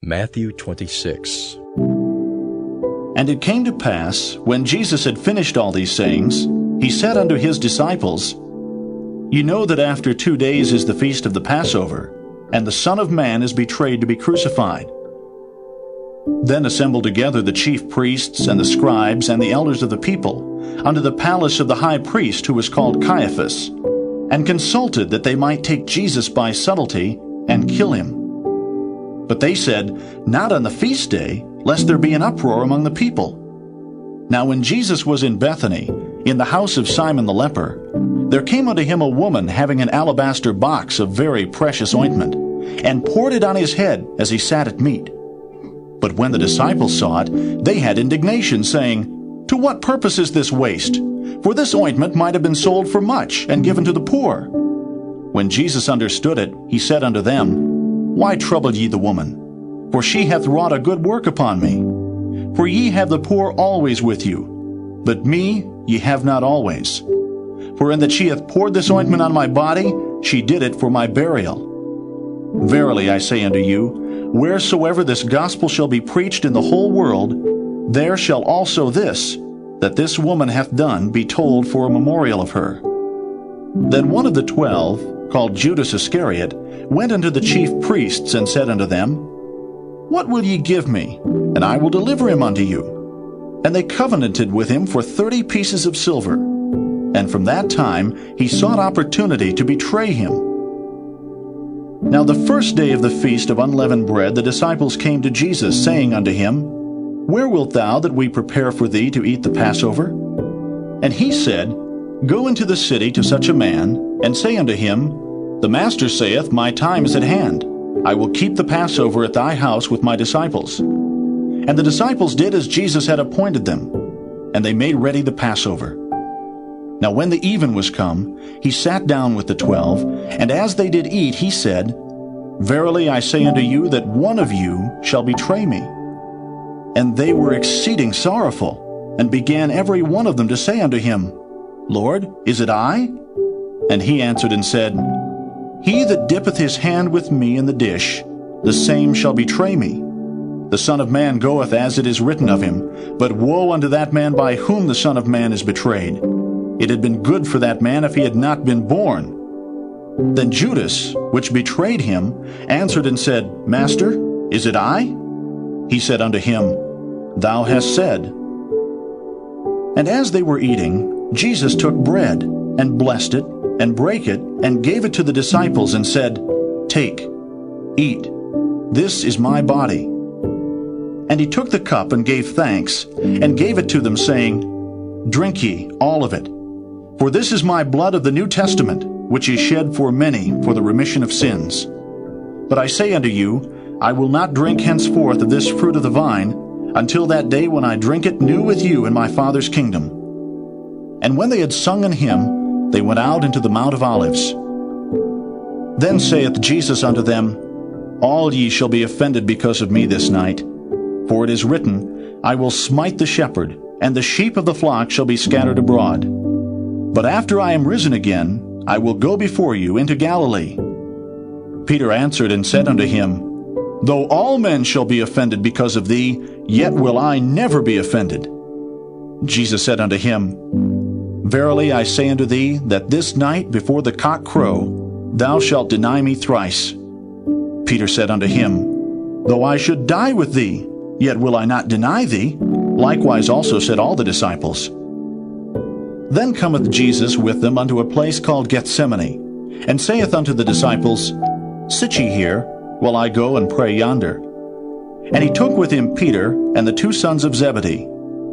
Matthew 26. And it came to pass, when Jesus had finished all these sayings, he said unto his disciples, Ye know that after 2 days is the feast of the Passover, and the Son of Man is betrayed to be crucified. Then assembled together the chief priests and the scribes and the elders of the people unto the palace of the high priest, who was called Caiaphas, and consulted that they might take Jesus by subtlety and kill him. But they said, Not on the feast day, lest there be an uproar among the people. Now when Jesus was in Bethany, in the house of Simon the leper, there came unto him a woman having an alabaster box of very precious ointment, and poured it on his head as he sat at meat. But when the disciples saw it, they had indignation, saying, To what purpose is this waste? For this ointment might have been sold for much, and given to the poor. When Jesus understood it, he said unto them, Why trouble ye the woman? For she hath wrought a good work upon me. For ye have the poor always with you, but me ye have not always. For in that she hath poured this ointment on my body, she did it for my burial. Verily I say unto you, wheresoever this gospel shall be preached in the whole world, there shall also this, that this woman hath done, be told for a memorial of her. Then one of the 12, called Judas Iscariot, went unto the chief priests, and said unto them, What will ye give me, and I will deliver him unto you? And they covenanted with him for 30 pieces of silver. And from that time he sought opportunity to betray him. Now the first day of the feast of unleavened bread the disciples came to Jesus, saying unto him, Where wilt thou that we prepare for thee to eat the Passover? And he said, Go into the city to such a man, and say unto him, The Master saith, My time is at hand. I will keep the Passover at thy house with my disciples. And the disciples did as Jesus had appointed them, and they made ready the Passover. Now when the even was come, he sat down with the 12, and as they did eat, he said, Verily I say unto you that one of you shall betray me. And they were exceeding sorrowful, and began every one of them to say unto him, Lord, is it I? And he answered and said, He that dippeth his hand with me in the dish, the same shall betray me. The Son of Man goeth as it is written of him, but woe unto that man by whom the Son of Man is betrayed. It had been good for that man if he had not been born. Then Judas, which betrayed him, answered and said, Master, is it I? He said unto him, Thou hast said. And as they were eating, Jesus took bread, and blessed it, and brake it, and gave it to the disciples, and said, Take, eat, this is my body. And he took the cup, and gave thanks, and gave it to them, saying, Drink ye all of it. For this is my blood of the New Testament, which is shed for many for the remission of sins. But I say unto you, I will not drink henceforth of this fruit of the vine, until that day when I drink it new with you in my Father's kingdom. And when they had sung an hymn, they went out into the Mount of Olives. Then saith Jesus unto them, All ye shall be offended because of me this night. For it is written, I will smite the shepherd, and the sheep of the flock shall be scattered abroad. But after I am risen again, I will go before you into Galilee. Peter answered and said unto him, Though all men shall be offended because of thee, yet will I never be offended. Jesus said unto him, Verily I say unto thee, that this night before the cock crow, thou shalt deny me thrice. Peter said unto him, Though I should die with thee, yet will I not deny thee. Likewise also said all the disciples. Then cometh Jesus with them unto a place called Gethsemane, and saith unto the disciples, Sit ye here, while I go and pray yonder. And he took with him Peter and the 2 sons of Zebedee,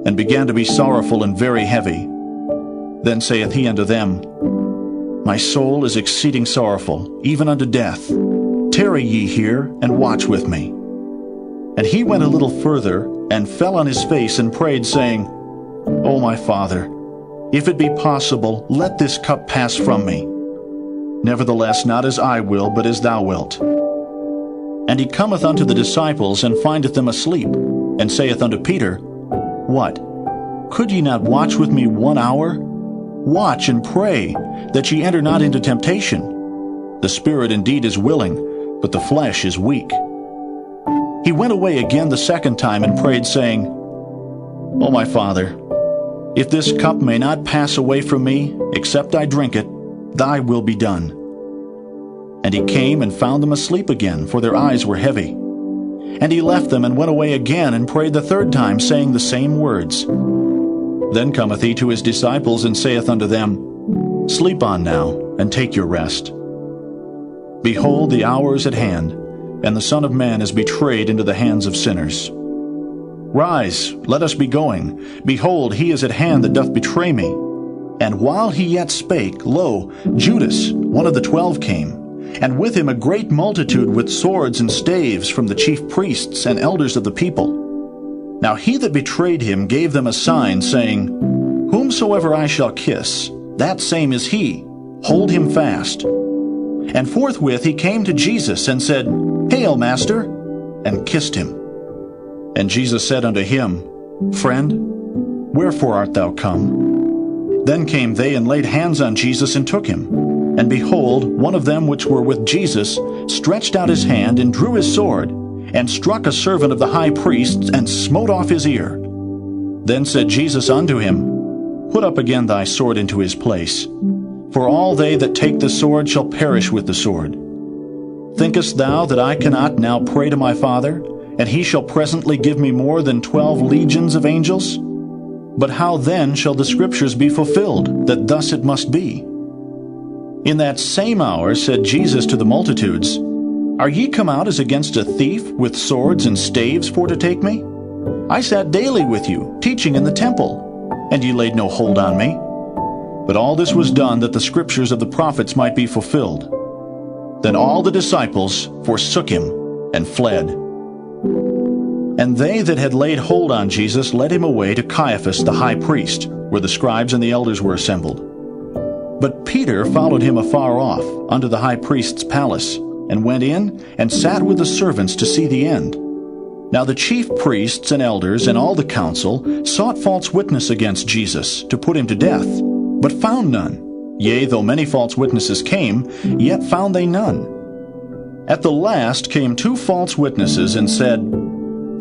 and began to be sorrowful and very heavy. Then saith he unto them, My soul is exceeding sorrowful, even unto death. Tarry ye here, and watch with me. And he went a little further, and fell on his face, and prayed, saying, O my Father, if it be possible, let this cup pass from me. Nevertheless, not as I will, but as thou wilt. And he cometh unto the disciples, and findeth them asleep, and saith unto Peter, What? Could ye not watch with me 1 hour? Watch and pray, that ye enter not into temptation. The spirit indeed is willing, but the flesh is weak. he went away again the second time and prayed, saying, O my Father, if this cup may not pass away from me, except I drink it, thy will be done. And he came and found them asleep again, for their eyes were heavy. And he left them and went away again and prayed the third time, saying the same words. Then cometh he to his disciples and saith unto them, Sleep on now, and take your rest. Behold, the hour is at hand, and the Son of Man is betrayed into the hands of sinners. Rise, let us be going. Behold, he is at hand that doth betray me. And while he yet spake, lo, Judas, one of the 12, came, and with him a great multitude with swords and staves from the chief priests and elders of the people. Now he that betrayed him gave them a sign, saying, Whomsoever I shall kiss, that same is he. Hold him fast. And forthwith he came to Jesus and said, Hail, Master, and kissed him. And Jesus said unto him, Friend, wherefore art thou come? Then came they and laid hands on Jesus and took him. And behold, one of them which were with Jesus stretched out his hand and drew his sword, and struck a servant of the high priest, and smote off his ear. Then said Jesus unto him, Put up again thy sword into his place. For all they that take the sword shall perish with the sword. Thinkest thou that I cannot now pray to my Father, and he shall presently give me more than 12 legions of angels? But how then shall the Scriptures be fulfilled, that thus it must be? In that same hour said Jesus to the multitudes, Are ye come out as against a thief with swords and staves for to take me? I sat daily with you, teaching in the temple, and ye laid no hold on me. But all this was done that the Scriptures of the prophets might be fulfilled. Then all the disciples forsook him and fled. And they that had laid hold on Jesus led him away to Caiaphas the high priest, where the scribes and the elders were assembled. But Peter followed him afar off, unto the high priest's palace, and went in, and sat with the servants to see the end. Now the chief priests and elders and all the council sought false witness against Jesus, to put him to death, but found none. Yea, though many false witnesses came, yet found they none. At the last came 2 false witnesses, and said,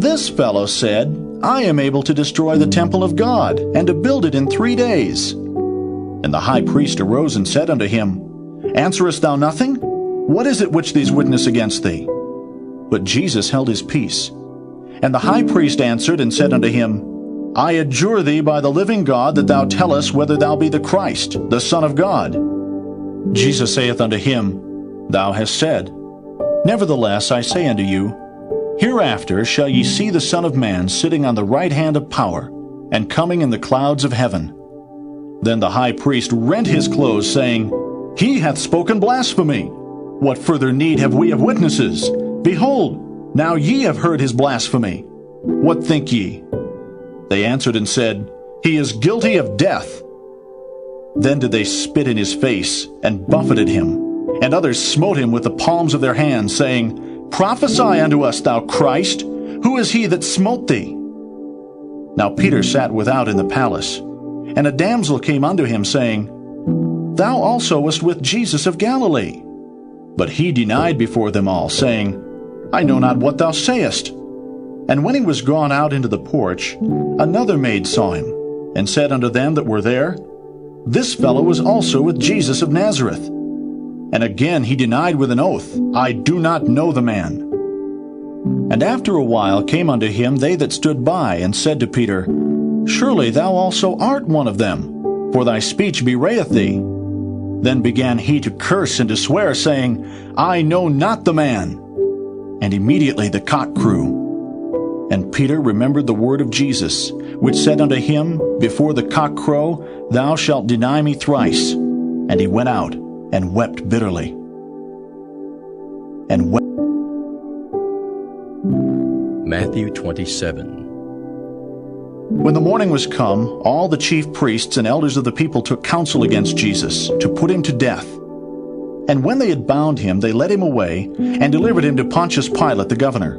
This fellow said, I am able to destroy the temple of God, and to build it in 3 days. And the high priest arose and said unto him, Answerest thou nothing? What is it which these witness against thee? But Jesus held his peace. And the high priest answered and said unto him, I adjure thee by the living God that thou tell us whether thou be the Christ, the Son of God. Jesus saith unto him, Thou hast said. Nevertheless I say unto you, Hereafter shall ye see the Son of Man sitting on the right hand of power, and coming in the clouds of heaven. Then the high priest rent his clothes, saying, He hath spoken blasphemy. What further need have we of witnesses? Behold, now ye have heard his blasphemy. What think ye? They answered and said, He is guilty of death. Then did they spit in his face, and buffeted him. And others smote him with the palms of their hands, saying, Prophesy unto us, thou Christ. Who is he that smote thee? Now Peter sat without in the palace. And a damsel came unto him, saying, Thou also wast with Jesus of Galilee. But he denied before them all, saying, I know not what thou sayest. And when he was gone out into the porch, another maid saw him, and said unto them that were there, This fellow was also with Jesus of Nazareth. And again he denied with an oath, I do not know the man. And after a while came unto him they that stood by, and said to Peter, Surely thou also art one of them, for thy speech bewrayeth thee. Then began he to curse and to swear, saying, I know not the man. And immediately the cock crew. And Peter remembered the word of Jesus, which said unto him, Before the cock crow, thou shalt deny me thrice. And he went out and wept bitterly. And Matthew 27. When the morning was come, all the chief priests and elders of the people took counsel against Jesus, to put him to death. And when they had bound him, they led him away, and delivered him to Pontius Pilate the governor.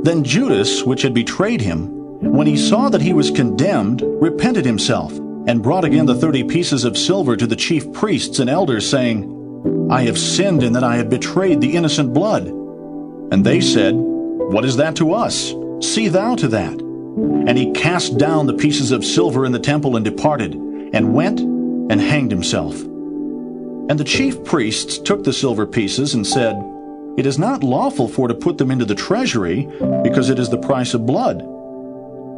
Then Judas, which had betrayed him, when he saw that he was condemned, repented himself, and brought again the 30 pieces of silver to the chief priests and elders, saying, I have sinned in that I have betrayed the innocent blood. And they said, "What is that to us? See thou to that." And he cast down the pieces of silver in the temple and departed, and went and hanged himself. And the chief priests took the silver pieces and said, "It is not lawful for to put them into the treasury, because it is the price of blood."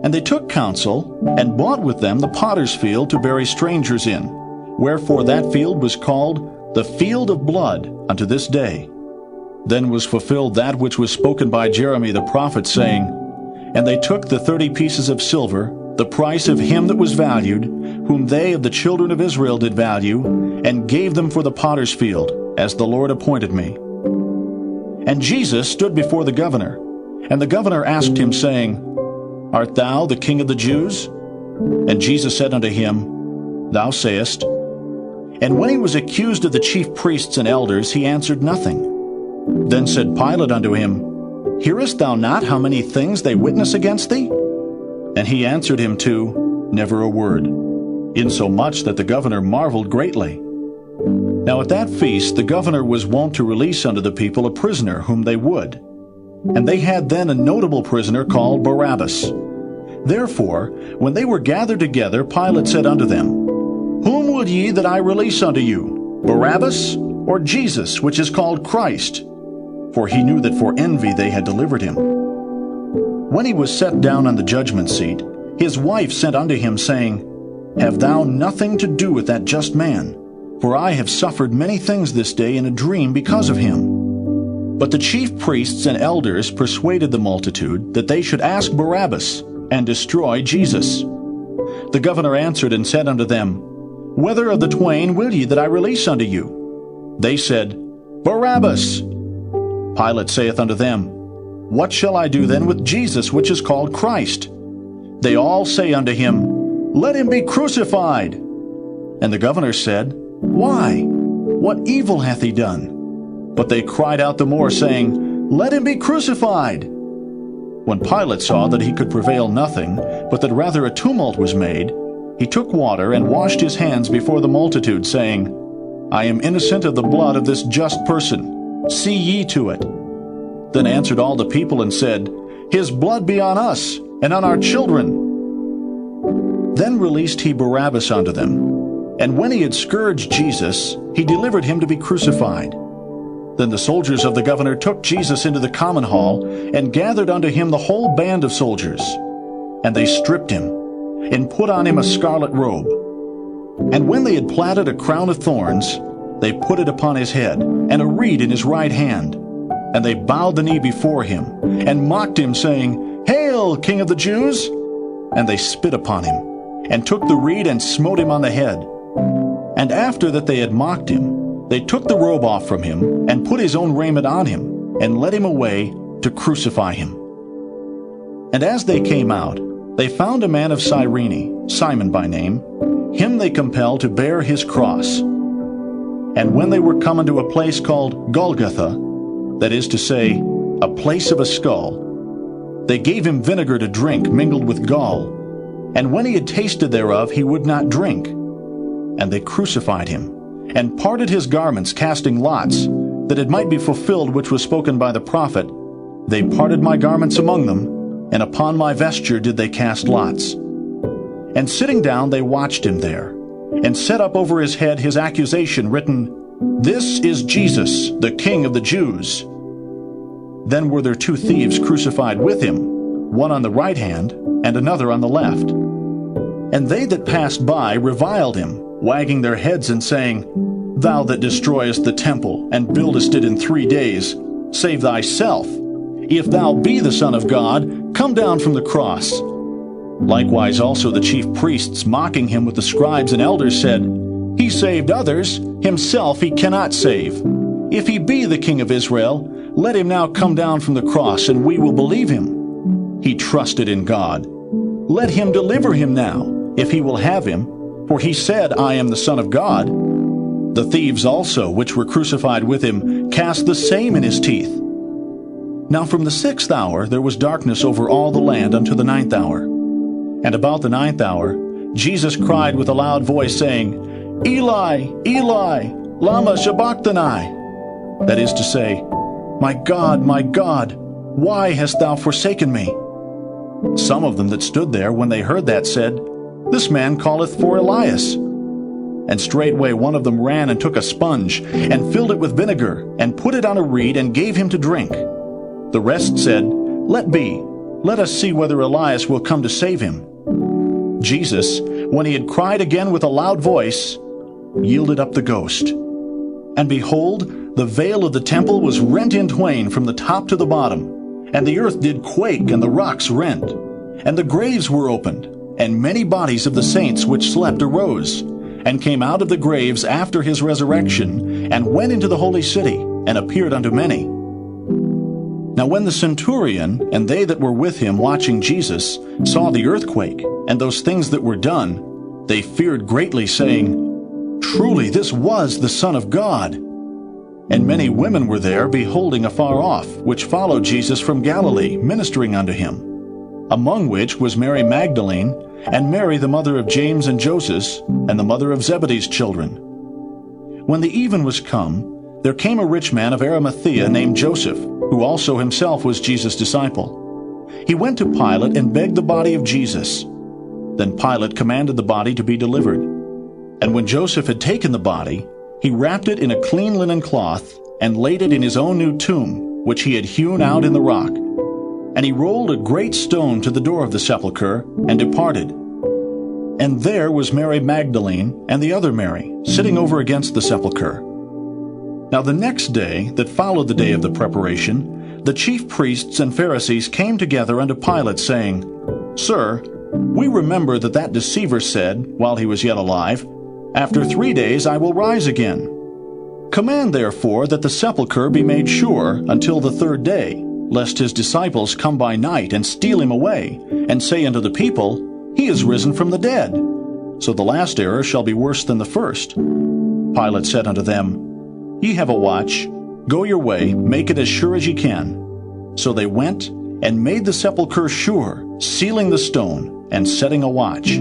And they took counsel, and bought with them the potter's field to bury strangers in, wherefore that field was called the field of blood unto this day. Then was fulfilled that which was spoken by Jeremy the prophet, saying, "And they took the 30 pieces of silver, the price of him that was valued, whom they of the children of Israel did value, and gave them for the potter's field, as the Lord appointed me." And Jesus stood before the governor, and the governor asked him, saying, "Art thou the King of the Jews?" And Jesus said unto him, "Thou sayest." And when he was accused of the chief priests and elders, he answered nothing. Then said Pilate unto him, "Hearest thou not how many things they witness against thee?" And he answered him too, never a word, insomuch that the governor marveled greatly. Now at that feast the governor was wont to release unto the people a prisoner whom they would. And they had then a notable prisoner called Barabbas. Therefore, when they were gathered together, Pilate said unto them, "Whom would ye that I release unto you, Barabbas, or Jesus, which is called Christ?" For he knew that for envy they had delivered him. When he was set down on the judgment seat, his wife sent unto him, saying, "Have thou nothing to do with that just man? For I have suffered many things this day in a dream because of him." But the chief priests and elders persuaded the multitude that they should ask Barabbas, and destroy Jesus. The governor answered and said unto them, "Whether of the twain will ye that I release unto you?" They said, "Barabbas." Pilate saith unto them, "What shall I do then with Jesus, which is called Christ?" They all say unto him, "Let him be crucified." And the governor said, "Why? What evil hath he done?" But they cried out the more, saying, "Let him be crucified." When Pilate saw that he could prevail nothing, but that rather a tumult was made, he took water and washed his hands before the multitude, saying, "I am innocent of the blood of this just person. See ye to it." Then answered all the people and said, "His blood be on us, and on our children." Then released he Barabbas unto them. And when he had scourged Jesus, he delivered him to be crucified. Then the soldiers of the governor took Jesus into the common hall, and gathered unto him the whole band of soldiers. And they stripped him, and put on him a scarlet robe. And when they had platted a crown of thorns, they put it upon his head, and a reed in his right hand. And they bowed the knee before him, and mocked him, saying, "Hail, King of the Jews!" And they spit upon him, and took the reed and smote him on the head. And after that they had mocked him, they took the robe off from him, and put his own raiment on him, and led him away to crucify him. And as they came out, they found a man of Cyrene, Simon by name. Him they compelled to bear his cross. And when they were come unto a place called Golgotha, that is to say, a place of a skull, they gave him vinegar to drink mingled with gall. And when he had tasted thereof, he would not drink. And they crucified him, and parted his garments, casting lots, that it might be fulfilled which was spoken by the prophet, "They parted my garments among them, and upon my vesture did they cast lots." And sitting down they watched him there, and set up over his head his accusation written, "This is Jesus, the King of the Jews." Then were there 2 thieves crucified with him, one on the right hand, and another on the left. And they that passed by reviled him, wagging their heads and saying, "Thou that destroyest the temple, and buildest it in 3 days, save thyself. If thou be the Son of God, come down from the cross." Likewise also the chief priests, mocking him with the scribes and elders, said, "He saved others, himself he cannot save. If he be the King of Israel, let him now come down from the cross, and we will believe him. He trusted in God. Let him deliver him now, if he will have him, for he said, I am the Son of God." The thieves also, which were crucified with him, cast the same in his teeth. Now from the 6th hour there was darkness over all the land unto the 9th hour. And about the 9th hour Jesus cried with a loud voice, saying, "Eli, Eli, lama sabachthani?" That is to say, my God, Why hast thou forsaken me?" Some of them that stood there, when they heard that, said, "This man calleth for Elias." And straightway one of them ran and took a sponge, and filled it with vinegar, and put it on a reed, and gave him to drink. The rest said, "Let be, let us see whether Elias will come to save him." Jesus, when he had cried again with a loud voice, yielded up the ghost. And behold, the veil of the temple was rent in twain from the top to the bottom, and the earth did quake, and the rocks rent. And the graves were opened, and many bodies of the saints which slept arose, and came out of the graves after his resurrection, and went into the holy city, and appeared unto many. Now when the centurion and they that were with him watching Jesus saw the earthquake, and those things that were done, they feared greatly, saying, "Truly this was the Son of God." And many women were there, beholding afar off, which followed Jesus from Galilee, ministering unto him, among which was Mary Magdalene, and Mary the mother of James and Joseph, and the mother of Zebedee's children. When the even was come, there came a rich man of Arimathea named Joseph, who also himself was Jesus' disciple. He went to Pilate and begged the body of Jesus. Then Pilate commanded the body to be delivered. And when Joseph had taken the body, he wrapped it in a clean linen cloth, and laid it in his own new tomb, which he had hewn out in the rock. And he rolled a great stone to the door of the sepulchre, and departed. And there was Mary Magdalene and the other Mary, sitting over against the sepulchre. Now the next day, that followed the day of the preparation, the chief priests and Pharisees came together unto Pilate, saying, "Sir, we remember that deceiver said, while he was yet alive, After 3 days I will rise again. Command therefore that the sepulchre be made sure until the 3rd day, lest his disciples come by night and steal him away, and say unto the people, He is risen from the dead. So the last error shall be worse than the first. Pilate said unto them, Ye have a watch. Go your way, make it as sure as ye can. So they went and made the sepulchre sure, sealing the stone, and setting a watch.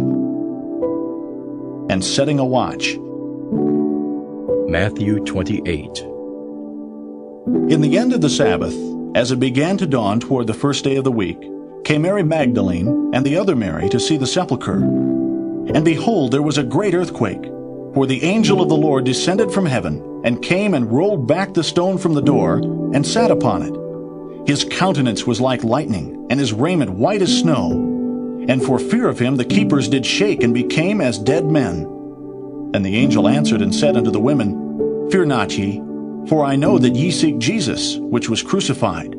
Matthew 28. In the end of the Sabbath, as it began to dawn toward the 1st day of the week, came Mary Magdalene and the other Mary to see the sepulchre. And behold, there was a great earthquake, for the angel of the Lord descended from heaven, and came and rolled back the stone from the door, and sat upon it. His countenance was like lightning, and his raiment white as snow. And for fear of him the keepers did shake, and became as dead men. And the angel answered and said unto the women, Fear not ye, for I know that ye seek Jesus, which was crucified.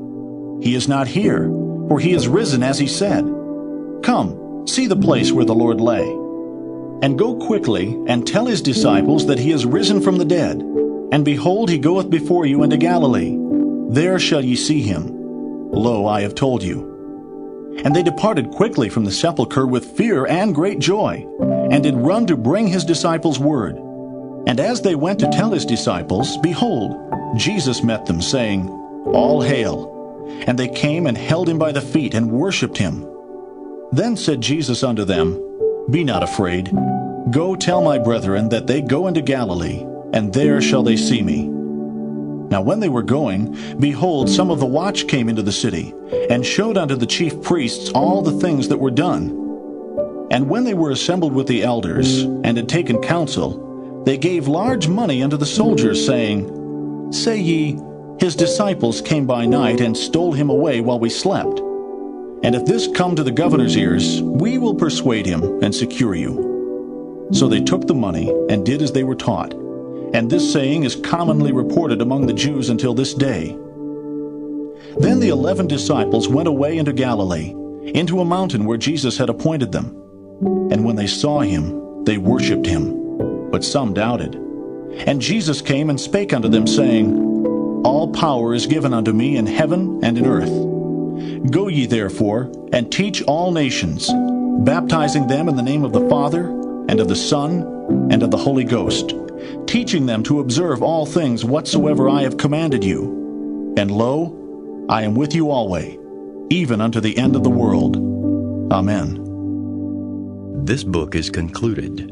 He is not here, for he is risen as he said. Come, see the place where the Lord lay. And go quickly, and tell his disciples that he is risen from the dead. And behold, he goeth before you into Galilee. There shall ye see him. Lo, I have told you. And they departed quickly from the sepulchre with fear and great joy, and did run to bring his disciples word. And as they went to tell his disciples, behold, Jesus met them, saying, All hail. And they came and held him by the feet, and worshipped him. Then said Jesus unto them, Be not afraid. Go tell my brethren that they go into Galilee, and there shall they see me. Now when they were going, behold, some of the watch came into the city, and showed unto the chief priests all the things that were done. And when they were assembled with the elders, and had taken counsel, they gave large money unto the soldiers, saying, Say ye, his disciples came by night, and stole him away while we slept. And if this come to the governor's ears, we will persuade him, and secure you. So they took the money, and did as they were taught. And this saying is commonly reported among the Jews until this day. Then the 11 disciples went away into Galilee, into a mountain where Jesus had appointed them. And when they saw him, they worshipped him, but some doubted. And Jesus came and spake unto them, saying, All power is given unto me in heaven and in earth. Go ye therefore, and teach all nations, baptizing them in the name of the Father, and of the Son, and of the Holy Ghost, teaching them to observe all things whatsoever I have commanded you. And lo, I am with you always, even unto the end of the world. Amen. This book is concluded.